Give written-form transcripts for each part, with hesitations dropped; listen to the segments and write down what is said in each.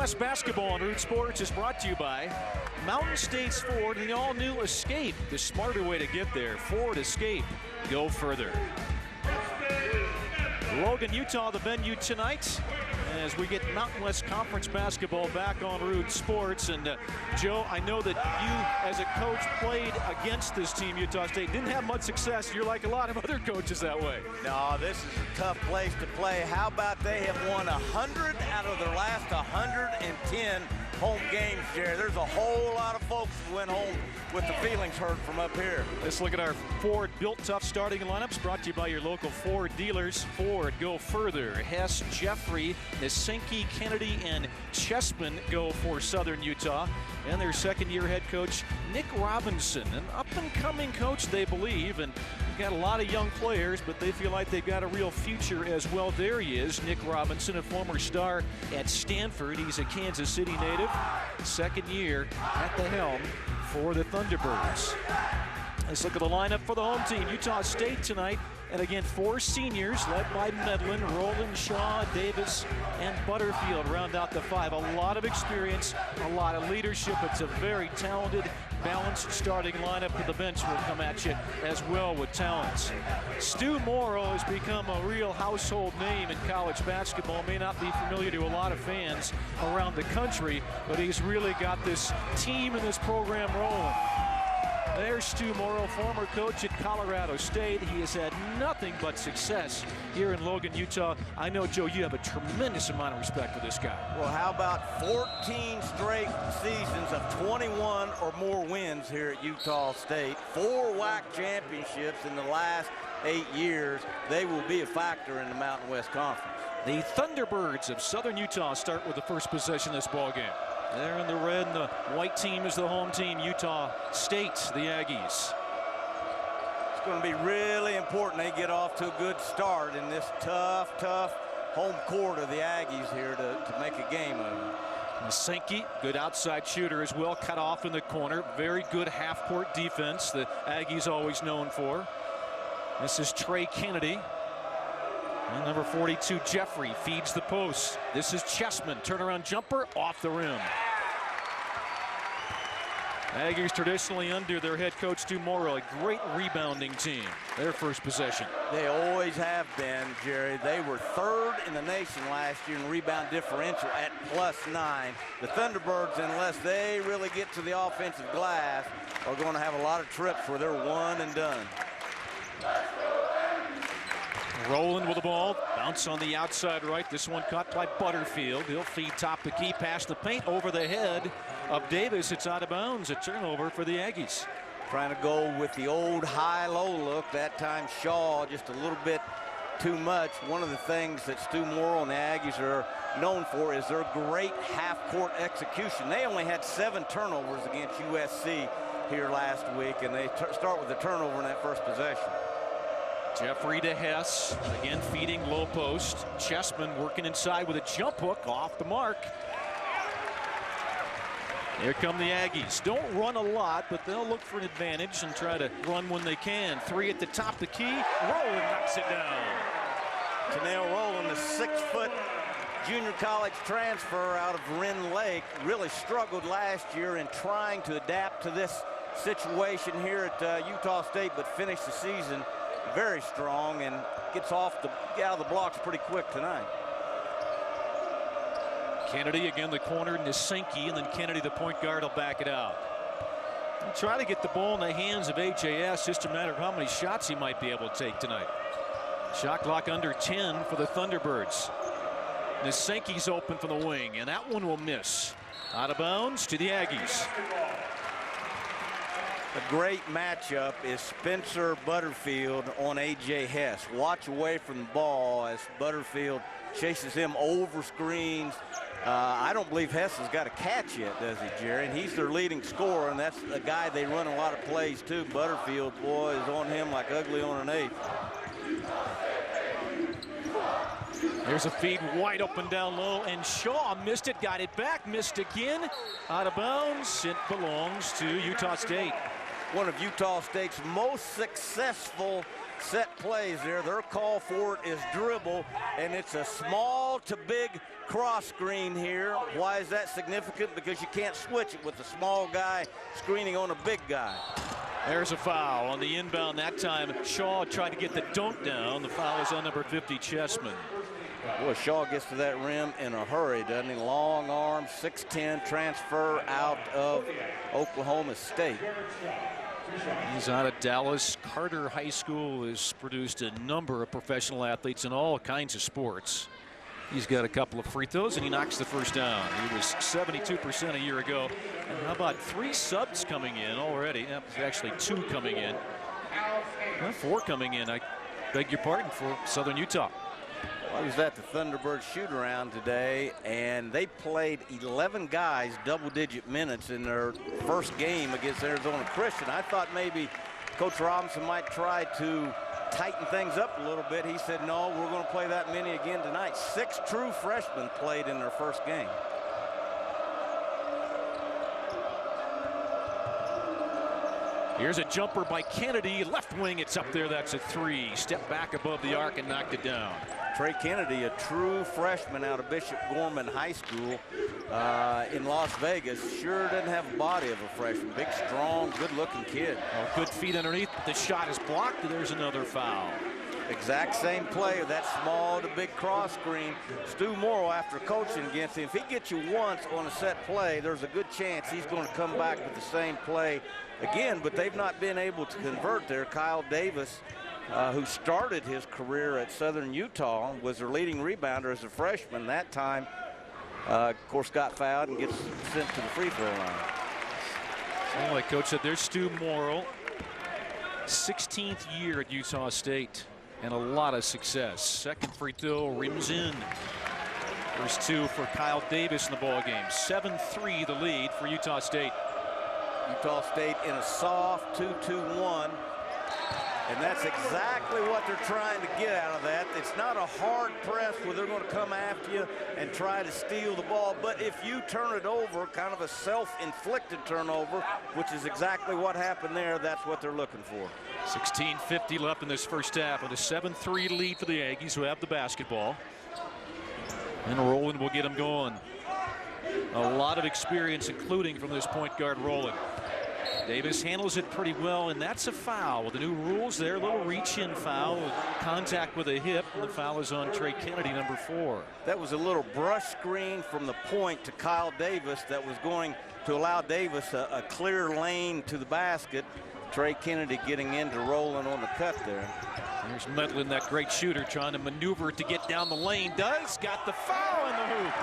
U-Toss basketball on Root Sports is brought to you by Mountain States Ford and the all-new Escape, the smarter way to get there. Ford Escape, go further. Logan, Utah, the venue tonight as we get Mountain West Conference basketball back on Root Sports. And Joe, I know that you as a coach played against this team, Utah State. Didn't have much success. You're like a lot of other coaches that way. No, this is a tough place to play. How about they have won 100 out of their last 110 home games, Jerry. There's a whole lot of folks who went home with the feelings hurt from up here. Let's look at our Ford Built Tough starting lineups, brought to you by your local Ford dealers. Ford, go further. Hess, Jeffrey, Nisinke, Kennedy, and Chessman go for Southern Utah. And their second-year head coach, Nick Robinson, an up-and-coming coach, they believe. And got a lot of young players, but they feel like they've got a real future as well. There he is, Nick Robinson, a former star at Stanford. He's a Kansas City native. Second year at the helm for the Thunderbirds. Let's look at the lineup for the home team. Utah State tonight. And again, 4 seniors led by Medlin, Rowland, Shaw, Davis, and Butterfield round out the 5. A lot of experience, a lot of leadership. It's a very talented, balanced starting lineup, but the bench will come at you as well with talents. Stu Morrow has become a real household name in college basketball. May not be familiar to a lot of fans around the country, but he's really got this team and this program rolling. There's Stu Morrow, former coach at Colorado State. He has had nothing but success here in Logan, Utah. I know, Joe, you have a tremendous amount of respect for this guy. Well, how about 14 straight seasons of 21 or more wins here at Utah State? 4 WAC championships in the last 8 years. They will be a factor in the Mountain West Conference. The Thunderbirds of Southern Utah start with the first possession of this ball game. They're in the red, and the white team is the home team, Utah State, the Aggies. It's going to be really important they get off to a good start in this tough home court of the Aggies here to make a game of it. Nisinke, good outside shooter as well, cut off in the corner. Very good half-court defense, the Aggies always known for. This is Trey Kennedy. And number 42, Jeffrey, feeds the post. This is Chessman, turnaround jumper, off the rim. Aggies traditionally under their head coach, Stu Morrow, a great rebounding team. Their first possession. They always have been, Jerry. They were 3rd in the nation last year in rebound differential at +9. The Thunderbirds, unless they really get to the offensive glass, are going to have a lot of trips where they're one and done. Rowland with the ball, bounce on the outside right. This one caught by Butterfield. He'll feed top the key, past the paint, over the head of Davis. It's out of bounds. A turnover for the Aggies. Trying to go with the old high-low look. That time Shaw just a little bit too much. One of the things that Stu Morrow and the Aggies are known for is their great half-court execution. They only had 7 turnovers against USC here last week, and they start with a turnover in that first possession. Jeffrey to Hess, again feeding low post. Chessman working inside with a jump hook, off the mark. Here come the Aggies. Don't run a lot, but they'll look for an advantage and try to run when they can. 3 at the top of the key. Rowland knocks it down. Janelle Rowland, the 6-foot junior college transfer out of Wren Lake, really struggled last year in trying to adapt to this situation here at Utah State, but finished the season very strong and gets out of the blocks pretty quick tonight. Kennedy again the corner, Nisinke, and then Kennedy the point guard will back it out. And try to get the ball in the hands of HAS, just a matter of how many shots he might be able to take tonight. Shot clock under 10 for the Thunderbirds. Nisinke's open from the wing, and that one will miss. Out of bounds to the Aggies. A great matchup is Spencer Butterfield on A.J. Hess. Watch away from the ball as Butterfield chases him over screens. I don't believe Hess has got a catch yet, does he, Jerry? And he's their leading scorer, and that's a guy they run a lot of plays to. Butterfield, boy, is on him like ugly on an 8. There's a feed wide open down low, and Shaw missed it, got it back, missed again. Out of bounds. It belongs to Utah State. One of Utah State's most successful set plays there. Their call for it is dribble, and it's a small to big cross screen here. Why is that significant? Because you can't switch it with a small guy screening on a big guy. There's a foul on the inbound. That time Shaw tried to get the dunk down. The foul is on number 50, Chessman. Boy, Shaw gets to that rim in a hurry, doesn't he? Long arm, 6'10", transfer out of Oklahoma State. He's out of Dallas. Carter High School has produced a number of professional athletes in all kinds of sports. He's got a couple of free throws, and he knocks the first down. He was 72% a year ago. And how about 3 subs coming in already? Yeah, actually 2 coming in. Well, 4 coming in, I beg your pardon, for Southern Utah. I was at the Thunderbird shoot-around today, and they played 11 guys double-digit minutes in their first game against Arizona Christian. I thought maybe Coach Robinson might try to tighten things up a little bit. He said, no, we're going to play that many again tonight. 6 true freshmen played in their first game. Here's a jumper by Kennedy, left wing, it's up there, that's a 3. Step back above the arc and knocked it down. Trey Kennedy, a true freshman out of Bishop Gorman High School in Las Vegas. Sure doesn't have a body of a freshman. Big, strong, good-looking kid. Oh, good feet underneath. The shot is blocked. There's another foul. Exact same play of that small to big cross screen. Stu Morrow, after coaching against him, if he gets you once on a set play, there's a good chance he's going to come back with the same play again, but they've not been able to convert there. Kyle Davis, who started his career at Southern Utah, was their leading rebounder as a freshman. That time, of course, got fouled and gets sent to the free throw line. So like Coach said, there's Stu Morrow, 16th year at Utah State, and a lot of success. Second free throw rims in. There's 2 for Kyle Davis in the ball game. 7-3 the lead for Utah State. Utah State in a soft 2-2-1. And that's exactly what they're trying to get out of that. It's not a hard press where they're going to come after you and try to steal the ball. But if you turn it over, kind of a self-inflicted turnover, which is exactly what happened there, that's what they're looking for. 16:50 left in this first half with a 7-3 lead for the Aggies, who have the basketball. And Rowland will get them going. A lot of experience, including from this point guard Rowland. Davis handles it pretty well, and that's a foul. With the new rules there, a little reach-in foul with contact with a hip, and the foul is on Trey Kennedy, number 4. That was a little brush screen from the point to Kyle Davis that was going to allow Davis a clear lane to the basket. Trey Kennedy getting into Rowland on the cut there. Here's Medlin, that great shooter, trying to maneuver to get down the lane. Does, got the foul in the hoop.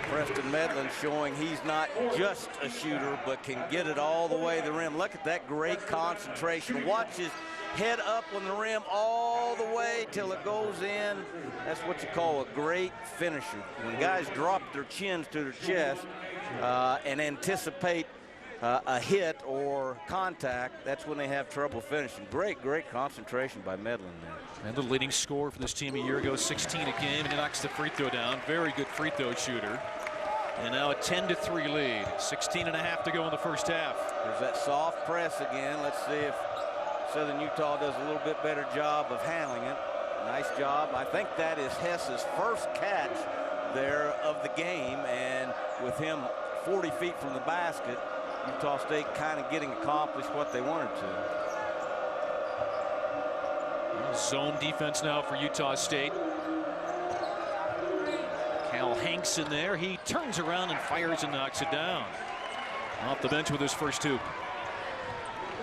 Preston Medlin showing he's not just a shooter, but can get it all the way to the rim. Look at that great concentration. Watch his head up on the rim all the way till it goes in. That's what you call a great finisher. When guys drop their chins to their chest and anticipate a hit or contact, that's when they have trouble finishing. Great concentration by Medlin there. And the leading scorer for this team a year ago, 16 a game, and he knocks the free throw down. Very good free throw shooter. And now a 10-3 lead. 16.5 to go in the first half. There's that soft press again. Let's see if Southern Utah does a little bit better job of handling it. Nice job. I think that is Hess's first catch there of the game, and with him 40 feet from the basket, Utah State kind of getting accomplished what they wanted to. Zone defense now for Utah State. Cal Hanks in there. He turns around and fires and knocks it down. Off the bench with his first 2.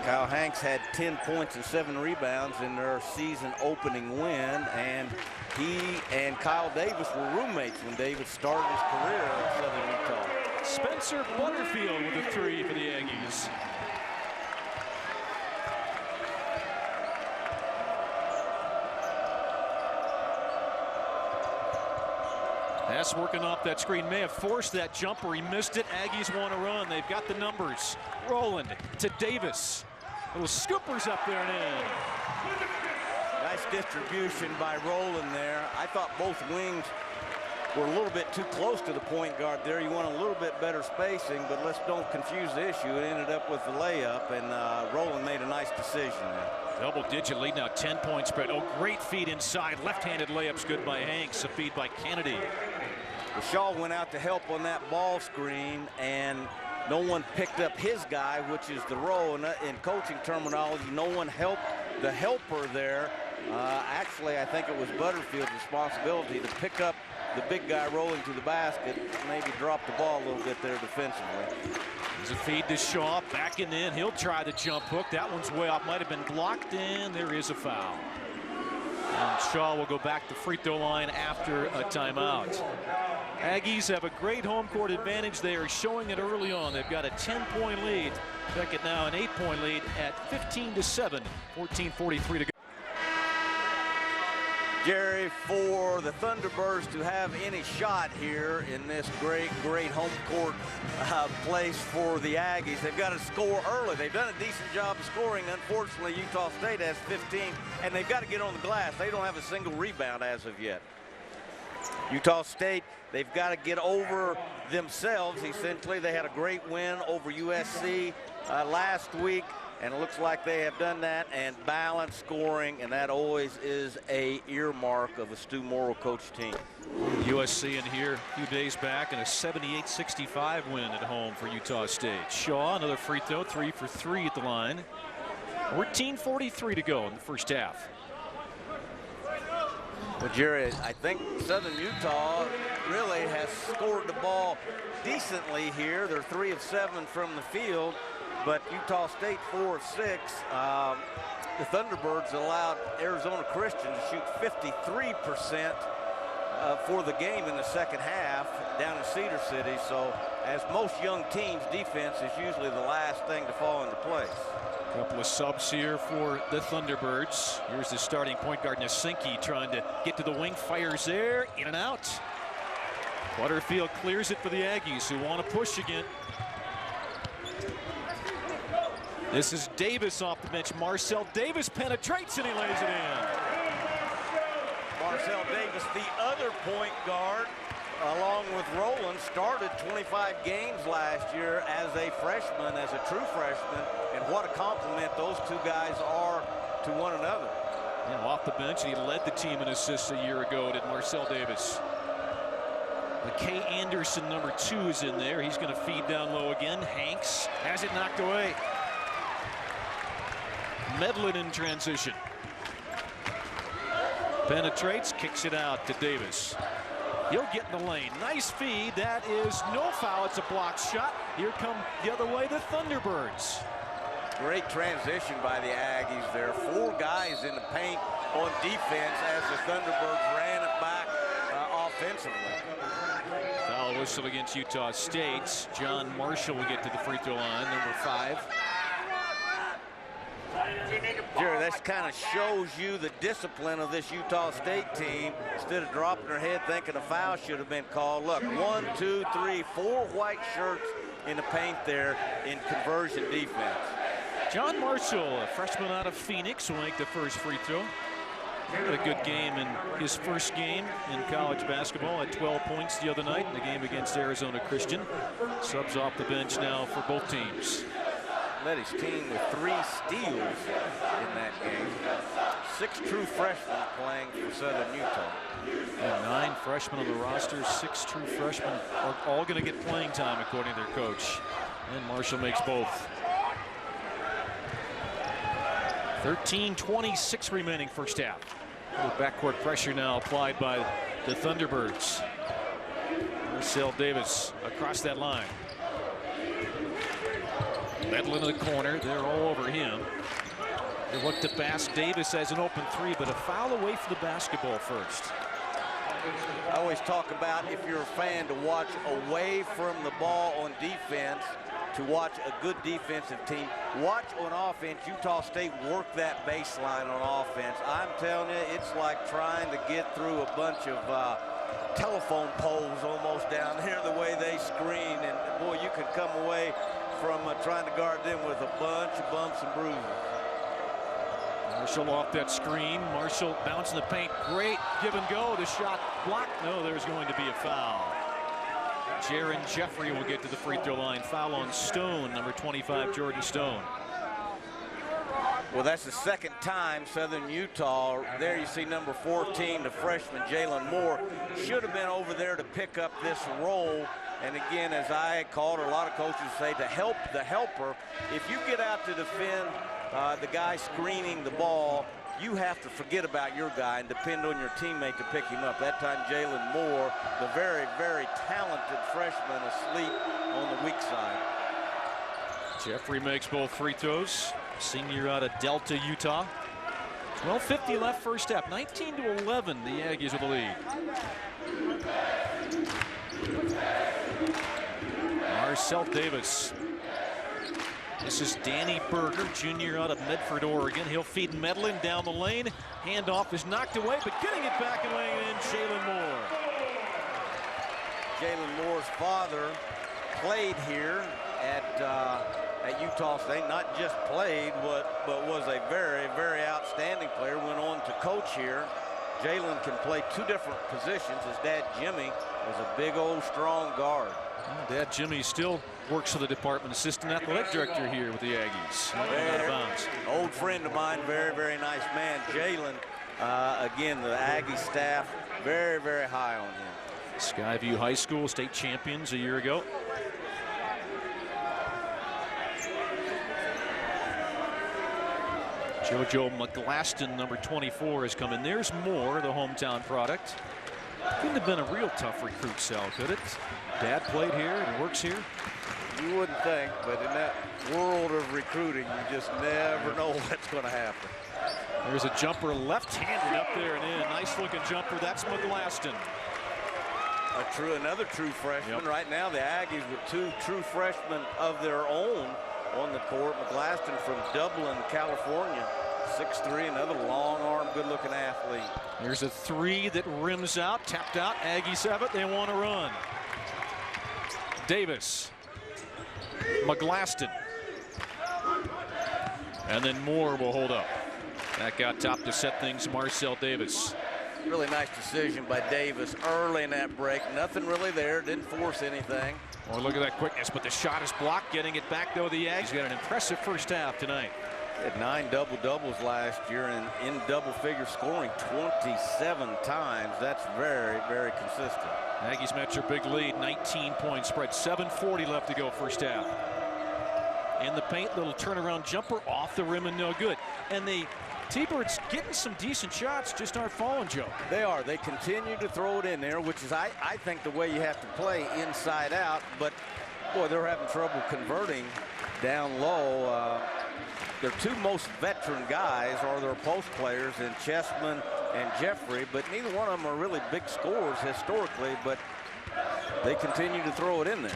Kyle Hanks had 10 points and 7 rebounds in their season opening win, and he and Kyle Davis were roommates when Davis started his career at Southern Utah. Spencer Butterfield with a 3 for the Aggies. Hess working off that screen, may have forced that jumper. He missed it. Aggies want to run. They've got the numbers. Rowland to Davis. Little scoopers up there and in. Nice distribution by Rowland there. I thought both wings we're a little bit too close to the point guard there. You want a little bit better spacing, but let's don't confuse the issue. It ended up with the layup, and Rowland made a nice decision there. Double-digit lead now, 10-point spread. Oh, great feed inside. Left-handed layup's good by Hanks. A feed by Kennedy. Shaw went out to help on that ball screen, and no one picked up his guy, which is the roll. And in coaching terminology, no one helped the helper there. Actually, I think it was Butterfield's responsibility to pick up the big guy rolling to the basket, maybe drop the ball a little bit there defensively. There's a feed to Shaw, backing in. He'll try the jump hook. That one's way off, might have been blocked in. There is a foul. And Shaw will go back to free throw line after a timeout. Aggies have a great home court advantage. They are showing it early on. They've got a 10-point lead. Beckett now an 8-point lead at 15-7, 14:43 to go. Jerry, for the Thunderbirds to have any shot here in this great home court place for the Aggies, they've got to score early. They've done a decent job of scoring. Unfortunately, Utah State has 15, and they've got to get on the glass. They don't have a single rebound as of yet. Utah State, they've got to get over themselves. Essentially, they had a great win over USC last week. And it looks like they have done that, and balanced scoring, and that always is a earmark of a Stu Morrill coach team. USC in here a few days back, and a 78-65 win at home for Utah State. Shaw, another free throw, 3 for 3 at the line. 14:43 to go in the first half. Well, Jerry, I think Southern Utah really has scored the ball decently here. They're 3 of 7 from the field. But Utah State 4 of 6. The Thunderbirds allowed Arizona Christian to shoot 53% for the game in the second half down in Cedar City. So as most young teams, defense is usually the last thing to fall into place. A couple of subs here for the Thunderbirds. Here's the starting point guard Nasinki trying to get to the wing. Fires there, in and out. Butterfield clears it for the Aggies, who want to push again. This is Davis off the bench. Marcel Davis penetrates, and he lays it in. Marcel Davis, the other point guard, along with Rowland, started 25 games last year as a freshman, as a true freshman. And what a compliment those two guys are to one another. Yeah, off the bench, and he led the team in assists a year ago, did Marcel Davis. McKay Anderson, number 2, is in there. He's going to feed down low again. Hanks has it knocked away. Medlin in transition. Penetrates, kicks it out to Davis. He'll get in the lane. Nice feed. That is no foul. It's a blocked shot. Here come the other way, the Thunderbirds. Great transition by the Aggies there. 4 guys in the paint on defense as the Thunderbirds ran it back offensively. Foul whistle against Utah State. John Marshall will get to the free throw line, number 5. Jerry, that kind of shows you the discipline of this Utah State team. Instead of dropping their head thinking a foul should have been called. Look, 1, 2, 3, 4 white shirts in the paint there in conversion defense. John Marshall, a freshman out of Phoenix, will make the first free throw. Had a good game in his first game in college basketball at 12 points the other night in the game against Arizona Christian. Subs off the bench now for both teams. Led his team with 3 steals in that game. 6 true freshmen playing for Southern Utah. And 9 freshmen on the roster. 6 true freshmen are all going to get playing time according to their coach. And Marshall makes both. 13:26 remaining first half. A little backcourt pressure now applied by the Thunderbirds. Marcel Davis across that line. Medlin in the corner. They're all over him. They look to pass. Davis has an open 3, but a foul away from the basketball first. I always talk about, if you're a fan, to watch away from the ball on defense, to watch a good defensive team. Watch on offense. Utah State work that baseline on offense. I'm telling you, it's like trying to get through a bunch of telephone poles almost down here, the way they screen. And boy, you can come away from trying to guard them with a bunch of bumps and bruises. Marshall off that screen. Marshall bouncing the paint. Great give and go. The shot blocked. No, there's going to be a foul. Jaron Jeffrey will get to the free throw line. Foul on Stone, number 25, Jordan Stone. Well, that's the second time Southern Utah. There you see number 14, the freshman Jalen Moore, should have been over there to pick up this role. And again, as I called, a lot of coaches say, to help the helper. If you get out to defend the guy screening the ball, you have to forget about your guy and depend on your teammate to pick him up. That time, Jalen Moore, the very, very talented freshman, asleep on the weak side. Jeffrey makes both free throws. Senior out of Delta, Utah. 12:50 left first half. 19-11, the Aggies with the lead. Marcel Davis. This is Danny Berger, junior out of Medford, Oregon. He'll feed Medlin down the lane. Handoff is knocked away, but getting it back and laying in, Jalen Moore. Jalen Moore's father played here at Utah State. Not just played, but was a very, very outstanding player. Went on to coach here. Jalen can play two different positions. His dad, Jimmy, was a big old strong guard. Dad Jimmy still works for the department, assistant athletic director here with the Aggies. Out of bounds. Old friend of mine, very, very nice man. Jalen, again, the Aggie staff, very, very high on him. Skyview High School state champions a year ago. JoJo McGlaston, number 24, has come in. There's Moore, the hometown product. Couldn't have been a real tough recruit, Sal, could it? Dad played here and works here. You wouldn't think, but in that world of recruiting, you just never know what's going to happen. There's a jumper left-handed up there and in. Nice looking jumper. That's McGlaston. Another true freshman. Yep. Right now, the Aggies with two true freshmen of their own on the court. McGlaston from Dublin, California. 6'3", another long arm, good looking athlete. There's a three that rims out, tapped out. Aggies have it, they want to run. Davis, McGlaston, and then Moore will hold up. That got top to set things, Marcel Davis. Really nice decision by Davis early in that break. Nothing really there, didn't force anything. Oh, look at that quickness, but the shot is blocked. Getting it back though, the Aggies. He's got an impressive first half tonight. He had 9 double-doubles last year and in double-figure scoring 27 times. That's very, very consistent. Aggies match their big lead, 19-point spread, 7:40 left to go first half. In the paint, little turnaround jumper off the rim and no good. And the T-Birds getting some decent shots, just aren't falling, Joe. They are. They continue to throw it in there, which is, I think, the way you have to play inside out. But, boy, they're having trouble converting down low. Their two most veteran guys are their post players in Chessman and Jeffrey, but neither one of them are really big scorers historically, but they continue to throw it in there.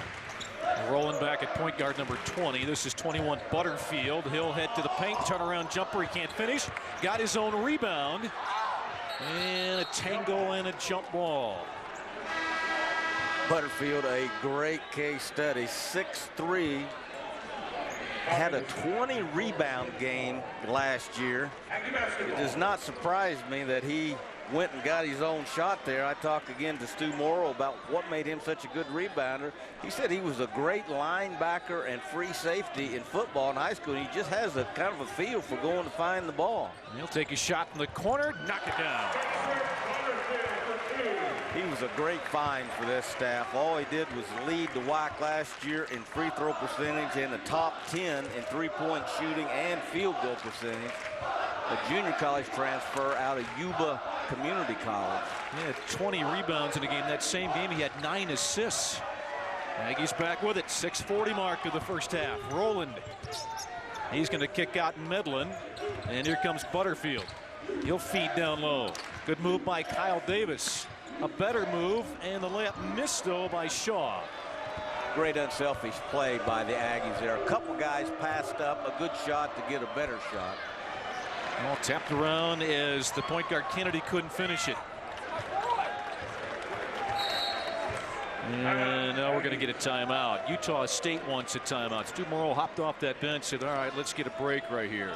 Rolling back at point guard number 20. This is 21 Butterfield. He'll head to the paint, turnaround jumper. He can't finish. Got his own rebound. And a tangle and a jump ball. Butterfield, a great case study. 6'3". Had a 20 rebound game last year. It does not surprise me that he went and got his own shot there. I talked again to Stu Morrill about what made him such a good rebounder. He said he was a great linebacker and free safety in football in high school. He just has a kind of a feel for going to find the ball. He'll take a shot in the corner, knock it down. He was a great find for this staff. All he did was lead the WAC last year in free throw percentage and the top 10 in three-point shooting and field goal percentage. A junior college transfer out of Yuba Community College. He had 20 rebounds in a game. That same game, he had 9 assists. Aggies back with it. 6:40 mark of the first half. Roland. He's going to kick out Medlin. And here comes Butterfield. He'll feed down low. Good move by Kyle Davis. A better move, and the layup missed, though, by Shaw. Great unselfish play by the Aggies there. A couple guys passed up a good shot to get a better shot. Well, tapped around as the point guard Kennedy couldn't finish it. And now we're going to get a timeout. Utah State wants a timeout. Stu Morrill hopped off that bench, said, all right, let's get a break right here.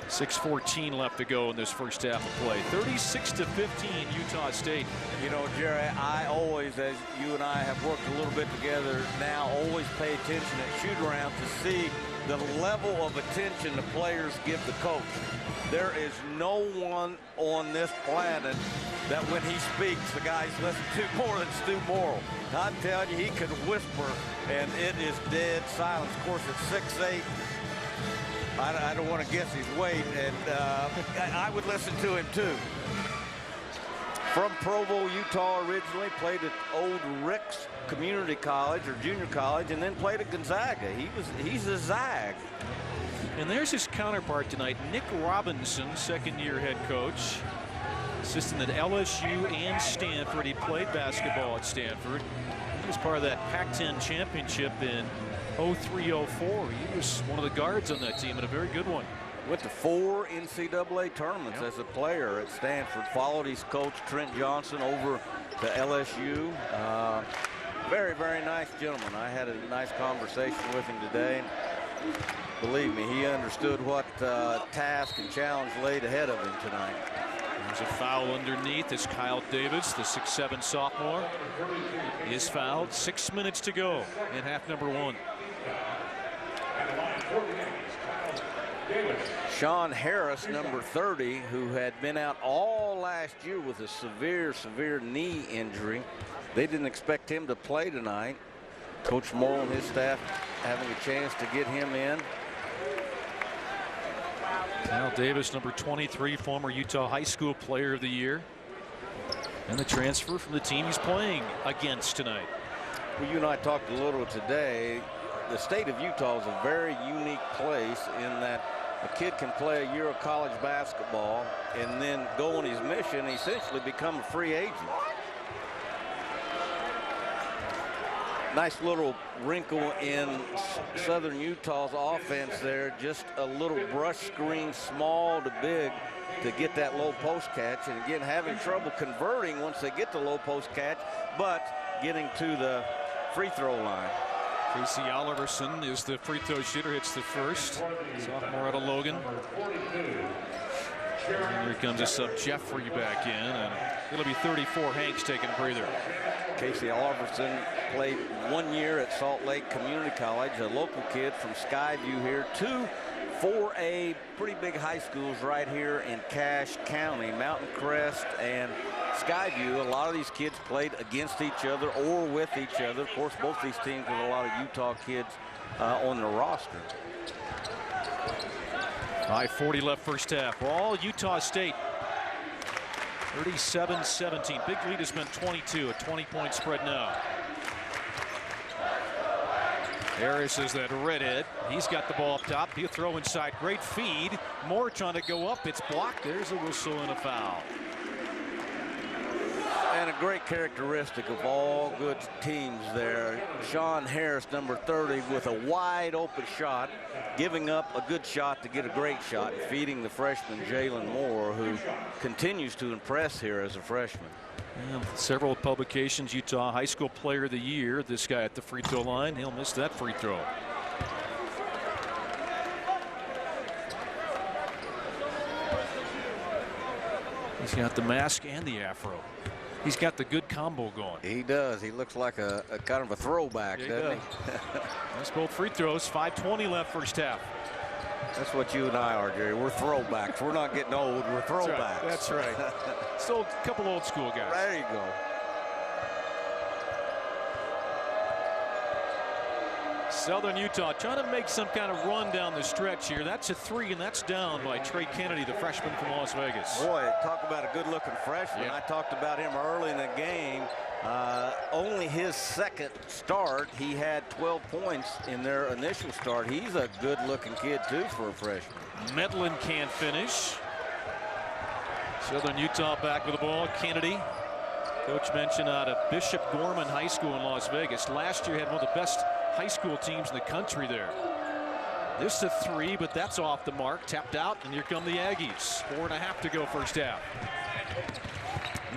6:14 left to go in this first half of play. 36-15 Utah State. You know, Jerry, I always, as you and I have worked a little bit together now, always pay attention at shoot-around to see the level of attention the players give the coach. There is no one on this planet that when he speaks, the guys listen to more than Stu Morrill. I'm telling you, he could whisper, and it is dead silence. Of course, at 6'8", I don't want to guess his weight, and I would listen to him too. From Provo, Utah originally, played at Old Ricks Community College or Junior College, and then played at Gonzaga. He's a Zag. And there's his counterpart tonight, Nick Robinson, second-year head coach. Assistant at LSU and Stanford. He played basketball at Stanford. He was part of that Pac-10 championship in 03-04. He was one of the guards on that team, and a very good one. Went to 4 NCAA tournaments as a player at Stanford. Followed his coach, Trent Johnson, over to LSU. Very, very nice gentleman. I had a nice conversation with him today. Believe me, he understood what task and challenge laid ahead of him tonight. There's a foul underneath as Kyle Davis, the 6'7" sophomore, is fouled. 6 minutes to go in half number 1. Sean Harris, number 30, who had been out all last year with a severe knee injury. They didn't expect him to play tonight. Coach Morrill and his staff having a chance to get him in. Kyle Davis, number 23, former Utah High School Player of the Year. And the transfer from the team he's playing against tonight. Well, you and I talked a little today. The state of Utah is a very unique place in that a kid can play a year of college basketball and then go on his mission and essentially become a free agent. Nice little wrinkle in Southern Utah's offense there. Just a little brush screen, small to big, to get that low post catch. And again, having trouble converting once they get the low post catch, but getting to the free throw line. Casey Oliverson is the free throw shooter, hits the first. Sophomore out of Logan. And here comes a sub Jeffrey back in, and it'll be 34. Hanks taking a breather. Casey Oliverson played 1 year at Salt Lake Community College, a local kid from Skyview here. 2 4A pretty big high schools right here in Cache County, Mountain Crest and Skyview. A lot of these kids played against each other or with each other. Of course, both these teams with a lot of Utah kids on the roster. 5:40 left first half. All Utah State. 37-17. Big lead has been 22. A 20-point spread now. Harris is that redhead. He's got the ball up top. He'll throw inside. Great feed. Moore trying to go up. It's blocked. There's a whistle and a foul. And a great characteristic of all good teams there. Sean Harris, number 30, with a wide open shot, giving up a good shot to get a great shot, feeding the freshman Jalen Moore, who continues to impress here as a freshman. Yeah, several publications, Utah High School Player of the Year. This guy at the free throw line, he'll miss that free throw. He's got the mask and the afro. He's got the good combo going. He does. He looks like a kind of a throwback, yeah, doesn't he? That's both free throws. 5:20 left first half. That's what you and I are, Jerry. We're throwbacks. We're not getting old. We're throwbacks. That's right. Still a couple old school guys. There you go. Southern Utah trying to make some kind of run down the stretch here. That's a 3, and that's down by Trey Kennedy, the freshman from Las Vegas. Boy, talk about a good-looking freshman. Yeah. I talked about him early in the game. Only his second start, he had 12 points in their initial start. He's a good-looking kid, too, for a freshman. Medlin can't finish. Southern Utah back with the ball. Kennedy, coach mentioned out of Bishop Gorman High School in Las Vegas. Last year had one of the best high school teams in the country there. This is a 3, but that's off the mark. Tapped out, and here come the Aggies. 4.5 to go first half.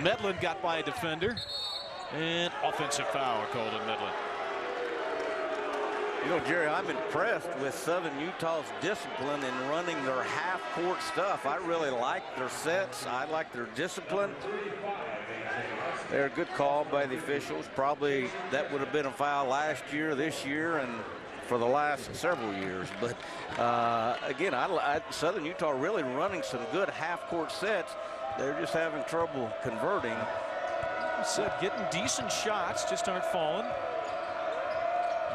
Medlin got by a defender, and offensive foul called on Medlin. You know, Jerry, I'm impressed with Southern Utah's discipline in running their half-court stuff. I really like their sets. I like their discipline. They're a good call by the officials. Probably that would have been a foul last year, this year, and for the last several years. But again, Southern Utah really running some good half-court sets. They're just having trouble converting. So getting decent shots, just aren't falling.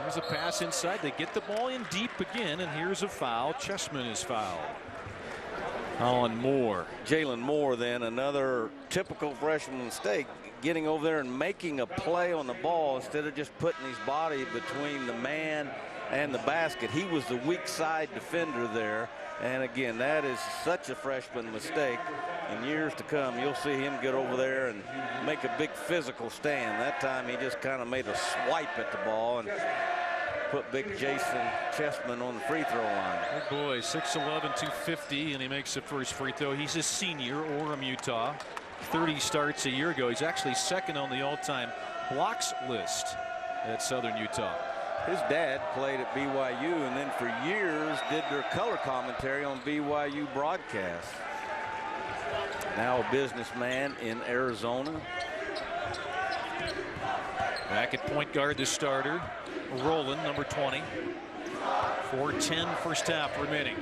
Here's a pass inside. They get the ball in deep again, and here's a foul. Chessman is fouled. On Moore. Jalen Moore, then, another typical freshman mistake, getting over there and making a play on the ball instead of just putting his body between the man and the basket. He was the weak side defender there. And again, that is such a freshman mistake. In years to come, you'll see him get over there and make a big physical stand. That time he just kind of made a swipe at the ball and put big Jason Chessman on the free throw line. Good boy, 6'11", 250, and he makes the first free throw. He's a senior, Orem, Utah. 30 starts a year ago. He's actually second on the all-time blocks list at Southern Utah. His dad played at BYU and then for years did their color commentary on BYU broadcasts. Now a businessman in Arizona. Back at point guard, the starter, Roland, number 20. 4:10 first half remaining.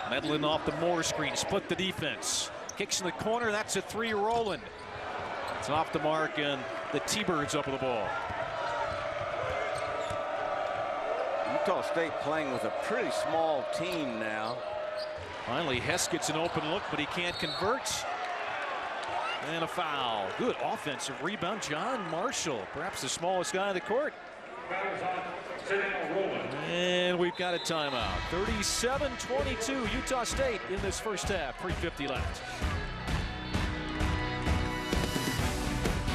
Medlin off the Moore screen, split the defense. Kicks in the corner, that's a three, Roland. It's off the mark, and the T-Birds up with the ball. Utah State playing with a pretty small team now. Finally, Hess gets an open look, but he can't convert. And a foul. Good offensive rebound. John Marshall, perhaps the smallest guy on the court. And we've got a timeout. 37-22 Utah State in this first half. 3:50 left.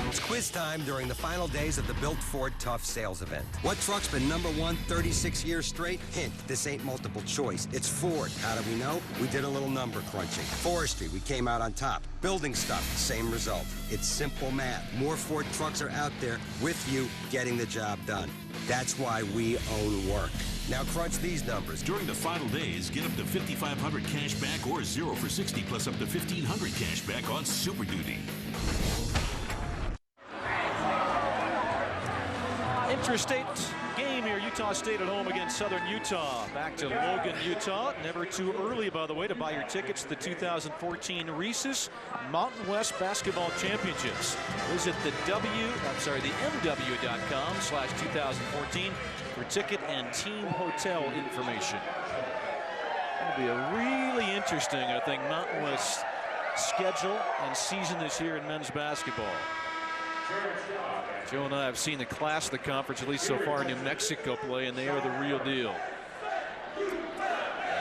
It's quiz time during the final days of the Built Ford Tough sales event. What truck's been #1 36 years straight? Hint, this ain't multiple choice. It's Ford. How do we know? We did a little number crunching. Forestry, we came out on top. Building stuff, same result. It's simple math. More Ford trucks are out there with you getting the job done. That's why we own work. Now crunch these numbers. During the final days, get up to $5,500 cash back or 0 for 60 plus up to $1,500 cash back on Super Duty. Interstate game here. Utah State at home against Southern Utah. Back to Logan, Utah. Never too early, by the way, to buy your tickets to the 2014 Reese's Mountain West Basketball Championships. Visit the MW.com/2014 for ticket and team hotel information. It'll be a really interesting, I think, Mountain West schedule and season this year in men's basketball. Joe and I have seen the class of the conference, at least so far, New Mexico play, and they are the real deal.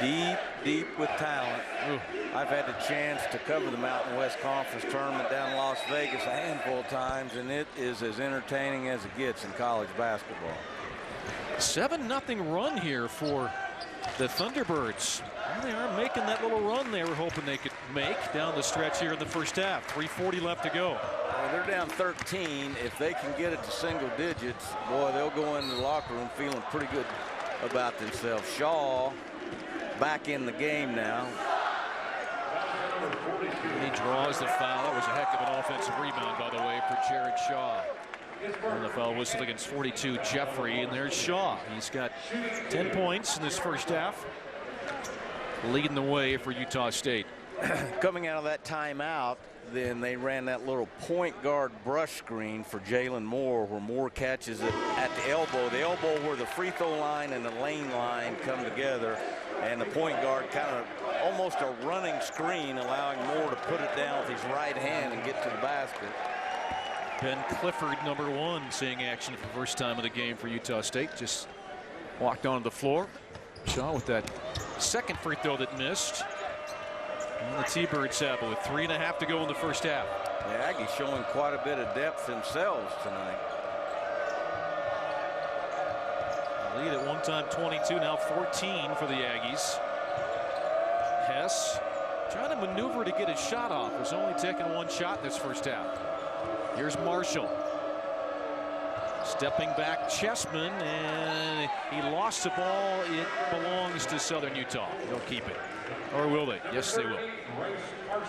Deep, deep with talent. Ooh. I've had the chance to cover the Mountain West Conference tournament down in Las Vegas a handful of times, and it is as entertaining as it gets in college basketball. 7-0 run here for the Thunderbirds. And they are making that little run they were hoping they could make down the stretch here in the first half. 3:40 left to go. They're down 13. If they can get it to single digits, boy, they'll go into the locker room feeling pretty good about themselves. Shaw back in the game now. He draws the foul. That was a heck of an offensive rebound, by the way, for Jared Shaw. And the foul whistle against 42 Jeffrey, and there's Shaw. He's got 10 points in this first half, leading the way for Utah State. Coming out of that timeout, then they ran that little point guard brush screen for Jalen Moore, where Moore catches it at the elbow where the free throw line and the lane line come together, and the point guard kind of almost a running screen, allowing Moore to put it down with his right hand and get to the basket. Ben Clifford, number 1, seeing action for the first time of the game for Utah State. Just walked onto the floor. Shaw with that second free throw that missed. And the T-Birds have it with 3.5 to go in the first half. The Aggies showing quite a bit of depth themselves tonight. Lead at one time 22, now 14 for the Aggies. Hess trying to maneuver to get his shot off. He's only taken one shot this first half. Here's Marshall. Stepping back, Chessman, and he lost the ball. It belongs to Southern Utah. They'll keep it. Or will they? Yes, they will.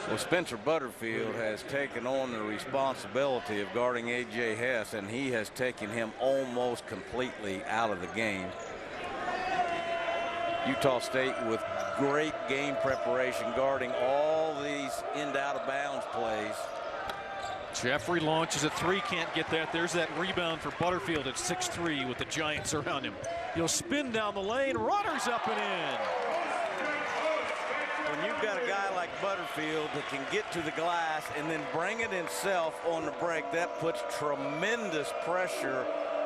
Well, Spencer Butterfield has taken on the responsibility of guarding A.J. Hess, and he has taken him almost completely out of the game. Utah State with great game preparation, guarding all these in-out-of-bounds plays. Jeffrey launches a three, can't get that. There's that rebound for Butterfield at 6'3" with the Giants around him. He'll spin down the lane, runners up and in. When you've got a guy like Butterfield that can get to the glass and then bring it himself on the break, that puts tremendous pressure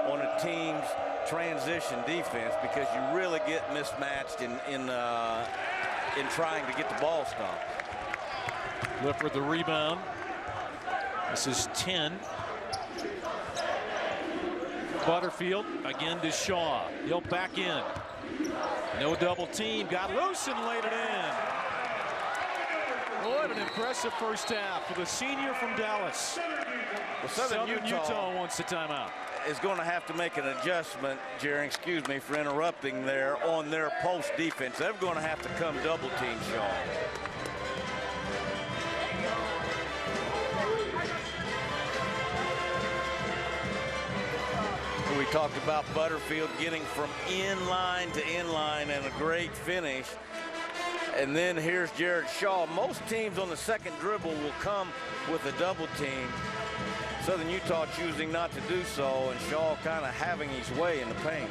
on a team's transition defense, because you really get mismatched in trying to get the ball stopped. Clifford the rebound. This is 10. Butterfield again to Shaw. He'll back in. No double team. Got loose and laid it in. What an impressive first half for the senior from Dallas. Well, Southern Utah wants the timeout. Is going to have to make an adjustment, Jerry, excuse me for interrupting there, on their post defense. They're going to have to come double team Shaw. We talked about Butterfield getting from inline to inline and a great finish. And then here's Jared Shaw. Most teams on the second dribble will come with a double team. Southern Utah choosing not to do so, and Shaw kind of having his way in the paint.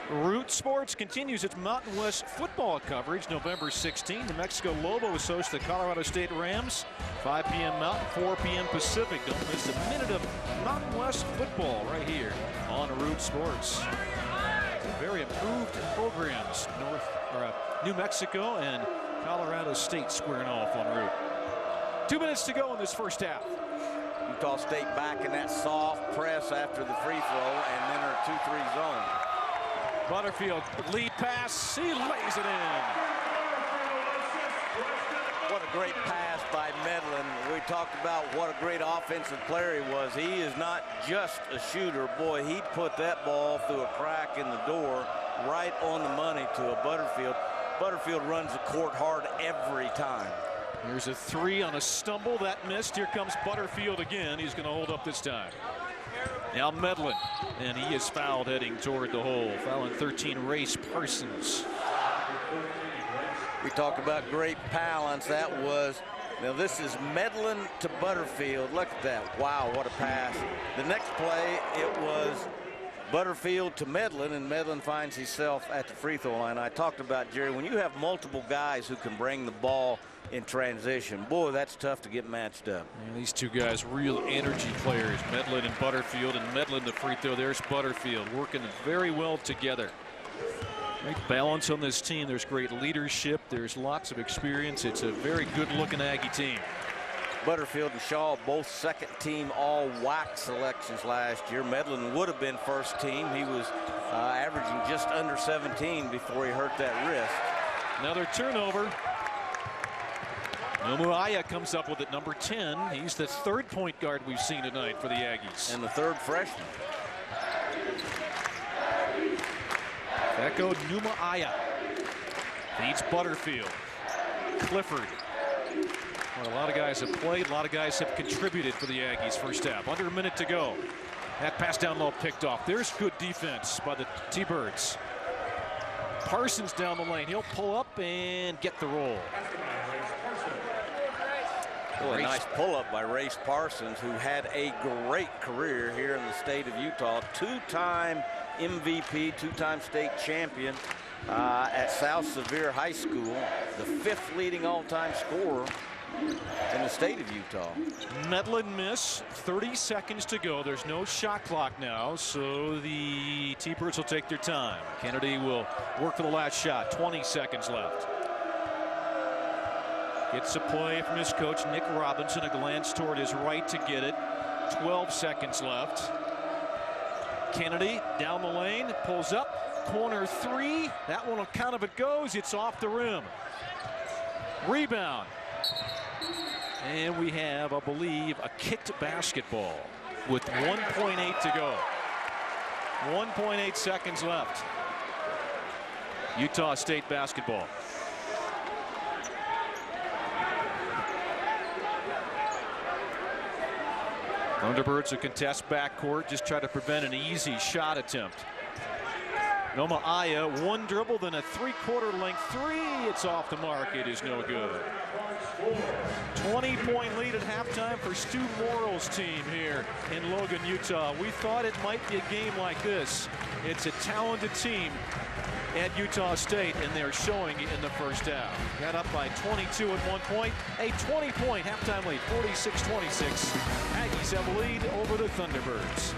Root Sports continues its Mountain West football coverage. November 16, New Mexico Lobos host the Colorado State Rams. 5 p.m. Mountain, 4 p.m. Pacific. Don't miss a minute of Mountain West football right here on Root Sports. Very improved programs. New Mexico and Colorado State squaring off en route. 2 minutes to go in this first half. Utah State back in that soft press after the free throw, and then our 2-3 zone. Butterfield lead pass, he lays it in. What a great pass by Medlin. We talked about what a great offensive player he was. He is not just a shooter. Boy, he put that ball through a crack in the door, right on the money to a Butterfield. Butterfield runs the court hard every time. Here's a three on a stumble that missed. Here comes Butterfield again. He's going to hold up this time. Now Medlin, and he is fouled heading toward the hole. Fouling 13, Race Parsons. We talk about great balance. That was, now this is Medlin to Butterfield. Look at that. Wow, what a pass. The next play, it was Butterfield to Medlin, and Medlin finds himself at the free throw line. I talked about, Jerry, when you have multiple guys who can bring the ball in transition, boy, that's tough to get matched up. And these two guys, real energy players, Medlin and Butterfield, and Medlin the free throw. There's Butterfield working very well together. Great balance on this team. There's great leadership. There's lots of experience. It's a very good-looking Aggie team. Butterfield and Shaw, both second-team all-WAC selections last year. Medlin would have been first team. He was averaging just under 17 before he hurt that wrist. Another turnover. Nomuaya comes up with it, number 10. He's the third point guard we've seen tonight for the Aggies. And the third freshman. Echo Nomuaya feeds Butterfield. Clifford. Well, a lot of guys have played. A lot of guys have contributed for the Aggies first half. Under a minute to go. That pass down low picked off. There's good defense by the T-Birds. Parsons down the lane. He'll pull up and get the roll. Oh, a nice pull-up by Race Parsons, who had a great career here in the state of Utah. Two-time MVP, two-time state champion at South Sevier High School. The 5th leading all-time scorer in the state of Utah. Medlin miss. 30 seconds to go. There's no shot clock now, so the T-Birds will take their time. Kennedy will work for the last shot. 20 seconds left. Gets a play from his coach, Nick Robinson. A glance toward his right to get it. 12 seconds left. Kennedy down the lane, pulls up, corner three. That one will count if it goes. It's off the rim. Rebound. And we have, I believe, a kicked basketball with 1.8 to go. 1.8 seconds left. Utah State basketball. Thunderbirds will contest backcourt, just try to prevent an easy shot attempt. Noma Aya, one dribble, then a three-quarter length three. It's off the mark. It is no good. 20-point lead at halftime for Stu Morrill's team here in Logan, Utah. We thought it might be a game like this. It's a talented team at Utah State, and they're showing it in the first half. Got up by 22 at one point. A 20-point halftime lead, 46-26. Aggies have a lead over the Thunderbirds.